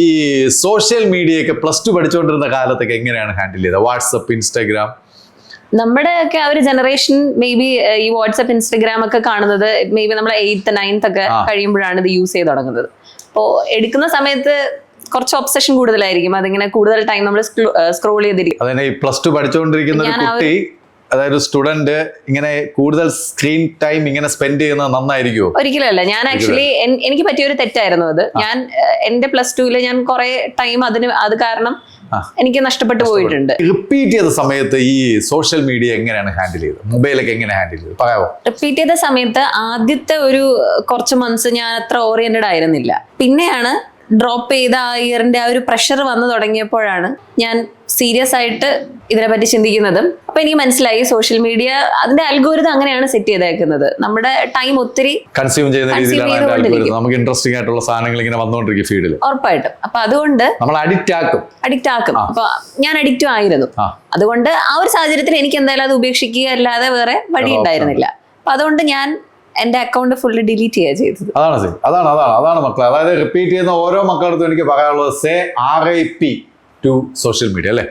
ഈ social media ഒക്കെ plus two പഠിച്ചുകൊണ്ടിരുന്ന കാലത്തൊക്കെ എങ്ങനെയാണ് ഹാൻഡിൽ ചെയ്തത്? WhatsApp, Instagram? നമ്മുടെ ഒക്കെ ആ ഒരു ജനറേഷൻ മേ ബി ഈ വാട്സ്ആപ്പ്, ഇൻസ്റ്റഗ്രാം ഒക്കെ കാണുന്നത് മേ ബി നമ്മൾ 8th 9th ഒക്കെ കഴിയുമ്പോഴാണ് ഇത് യൂസ് ചെയ്ത് തുടങ്ങുന്നത്. അപ്പോൾ എടുക്കുന്ന സമയത്ത് കുറച്ച് ഒബ്സഷൻ കൂടുതലായിരിക്കും. അതിങ്ങനെ കൂടുതൽ ടൈം നമ്മൾ സ്ക്രോൾ ചെയ്തിരിക്കും. അതന്നെ ഈ പ്ലസ് ടു പഠിച്ചുകൊണ്ടിരിക്കുന്ന ഒരു കുട്ടി, അതായത് സ്റ്റുഡന്റ്, ഇങ്ങനെ കൂടുതൽ സ്ക്രീൻ ടൈം ഇങ്ങനെ സ്പെൻഡ് ചെയ്യുന്നത് നന്നായിരിക്കുമോ? ഒരിക്കലല്ല. ഞാൻ ആക്ച്വലി എനിക്ക് പറ്റിയൊരു തെറ്റായിരുന്നു അത്. ഞാൻ എന്റെ പ്ലസ് ടുവില് ഞാൻ കുറെ ടൈം അത് കാരണം എനിക്ക് നഷ്ടപ്പെട്ടു പോയിട്ടുണ്ട്. റിപ്പീറ്റ് ചെയ്ത സമയത്ത് ഈ സോഷ്യൽ മീഡിയ എങ്ങനെയാണ് ഹാൻഡിൽ ചെയ്തത്? മൊബൈലൊക്കെ എങ്ങനെ ഹാൻഡിൽ ചെയ്തത് പറയാമോ? റിപ്പീറ്റ് ചെയ്ത സമയത്ത് ആദ്യത്തെ ഒരു കുറച്ച് മന്ത്സ് ഞാൻ അത്ര ഓറിയന്റഡ് ആയിരുന്നില്ല. പിന്നെയാണ് ഡ്രോപ്പ് ചെയ്ത ആ ഇയറിന്റെ ആ ഒരു പ്രഷർ വന്നു തുടങ്ങിയപ്പോഴാണ് ഞാൻ സീരിയസ് ആയിട്ട് ഇതിനെപ്പറ്റി ചിന്തിക്കുന്നതും. അപ്പൊ എനിക്ക് മനസ്സിലായി സോഷ്യൽ മീഡിയ അതിന്റെ അൽഗോരിതം അങ്ങനെയാണ് സെറ്റ് ചെയ്തേക്കുന്നത്. നമ്മുടെ ടൈം ഒത്തിരി കൺസ്യൂം ചെയ്യുന്ന രീതിയിലാണ് നമുക്ക് ഇൻട്രസ്റ്റിംഗ് ആയിട്ടുള്ള സാധനങ്ങൾ ഇങ്ങനെ വന്നുകൊണ്ടിരിക്കും ഫീഡിൽ. ഉറപ്പായിട്ടും. അപ്പൊ അതുകൊണ്ട് നമ്മൾ അഡിക്റ്റ് ആക്കും. അപ്പൊ ഞാൻ അഡിക്റ്റും ആയിരുന്നു. അതുകൊണ്ട് ആ ഒരു സാഹചര്യത്തിൽ എനിക്ക് എന്തായാലും അത് ഉപേക്ഷിക്കുക അല്ലാതെ വേറെ വഴി ഉണ്ടായിരുന്നില്ല. അപ്പൊ അതുകൊണ്ട് ഞാൻ എന്റെ അക്കൗണ്ട് ഫുള്ള് ഡിലീറ്റ് ചെയ്യുക ചെയ്തത്. അതാണ് മക്കളെ. അതായത് റിപ്പീറ്റ് ചെയ്യുന്ന ഓരോ മക്കളടുത്തും എനിക്ക് പറയാനുള്ളത്, say RIP to social media അല്ലേ?